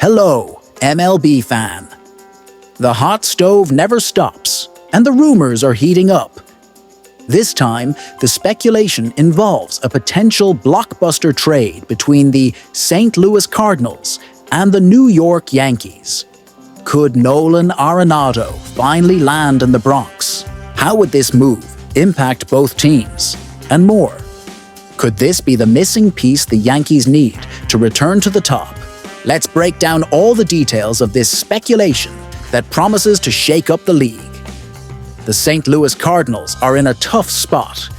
Hello, MLB fan. The hot stove never stops, and the rumors are heating up. This time, the speculation involves a potential blockbuster trade between the St. Louis Cardinals and the New York Yankees. Could Nolan Arenado finally land in the Bronx? How would this move impact both teams? And more. Could this be the missing piece the Yankees need to return to the top? Let's break down all the details of this speculation that promises to shake up the league. The St. Louis Cardinals are in a tough spot.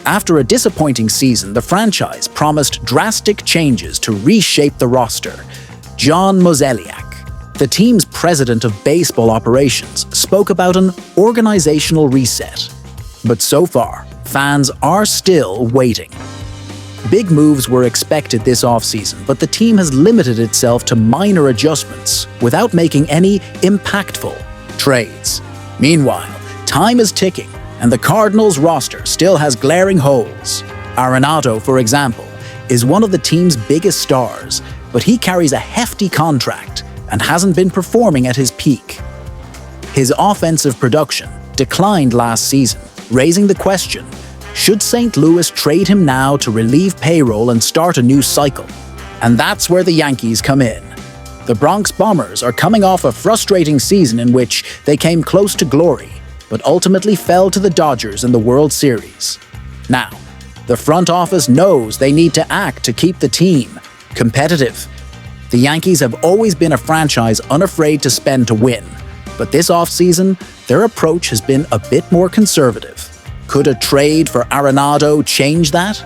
After a disappointing season, the franchise promised drastic changes to reshape the roster. John Mozeliak, the team's president of baseball operations, spoke about an organizational reset. But so far, fans are still waiting. Big moves were expected this offseason, but the team has limited itself to minor adjustments without making any impactful trades. Meanwhile, time is ticking, and the Cardinals roster still has glaring holes. Arenado, for example, is one of the team's biggest stars, but he carries a hefty contract and hasn't been performing at his peak. His offensive production declined last season, raising the question, should St. Louis trade him now to relieve payroll and start a new cycle? And that's where the Yankees come in. The Bronx Bombers are coming off a frustrating season in which they came close to glory, but ultimately fell to the Dodgers in the World Series. Now, the front office knows they need to act to keep the team competitive. The Yankees have always been a franchise unafraid to spend to win, but this offseason, their approach has been a bit more conservative. Could a trade for Arenado change that?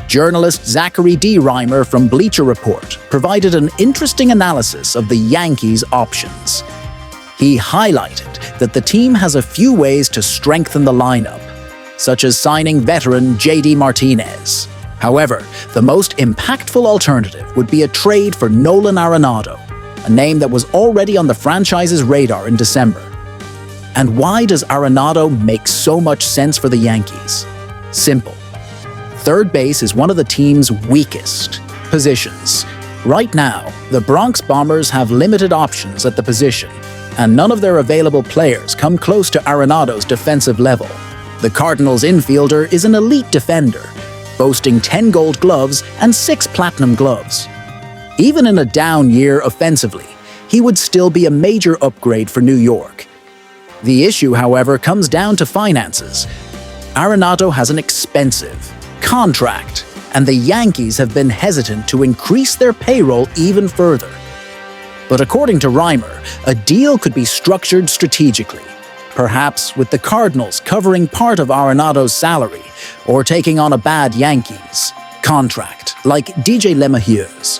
Journalist Zachary D. Reimer from Bleacher Report provided an interesting analysis of the Yankees' options. He highlighted that the team has a few ways to strengthen the lineup, such as signing veteran J.D. Martinez. However, the most impactful alternative would be a trade for Nolan Arenado, a name that was already on the franchise's radar in December. And why does Arenado make so much sense for the Yankees? Simple. Third base is one of the team's weakest positions. Right now, the Bronx Bombers have limited options at the position, and none of their available players come close to Arenado's defensive level. The Cardinals infielder is an elite defender, boasting 10 Gold Gloves and 6 Platinum Gloves. Even in a down year offensively, he would still be a major upgrade for New York. The issue, however, comes down to finances. Arenado has an expensive contract, and the Yankees have been hesitant to increase their payroll even further. But according to Reimer, a deal could be structured strategically, perhaps with the Cardinals covering part of Arenado's salary or taking on a bad Yankees contract like DJ LeMahieu's.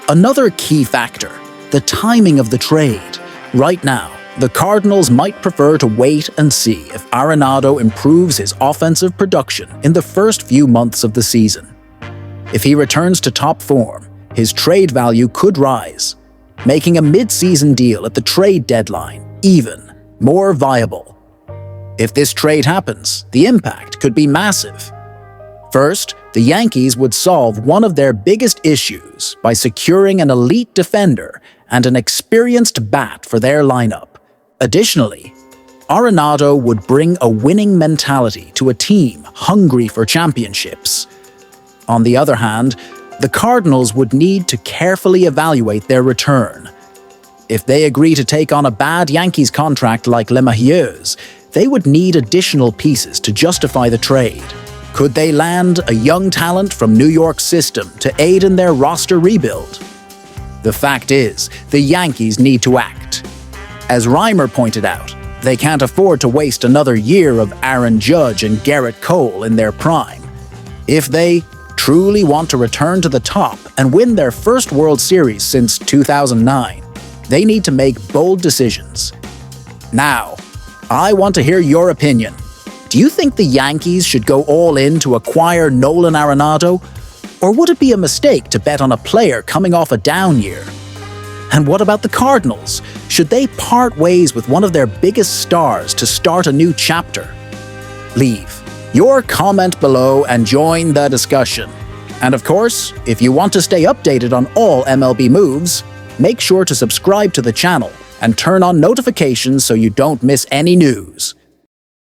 Another key factor, the timing of the trade. Right now, the Cardinals might prefer to wait and see if Arenado improves his offensive production in the first few months of the season. If he returns to top form, his trade value could rise, making a mid-season deal at the trade deadline even more viable. If this trade happens, the impact could be massive. First, the Yankees would solve one of their biggest issues by securing an elite defender and an experienced bat for their lineup. Additionally, Arenado would bring a winning mentality to a team hungry for championships. On the other hand, the Cardinals would need to carefully evaluate their return. If they agree to take on a bad Yankees contract like LeMahieu's, they would need additional pieces to justify the trade. Could they land a young talent from New York's system to aid in their roster rebuild? The fact is, the Yankees need to act. As Reimer pointed out, they can't afford to waste another year of Aaron Judge and Garrett Cole in their prime. If they truly want to return to the top and win their first World Series since 2009, they need to make bold decisions. Now, I want to hear your opinion. Do you think the Yankees should go all in to acquire Nolan Arenado? Or would it be a mistake to bet on a player coming off a down year? And what about the Cardinals? Should they part ways with one of their biggest stars to start a new chapter? Leave your comment below and join the discussion. And of course, if you want to stay updated on all MLB moves, make sure to subscribe to the channel and turn on notifications so you don't miss any news.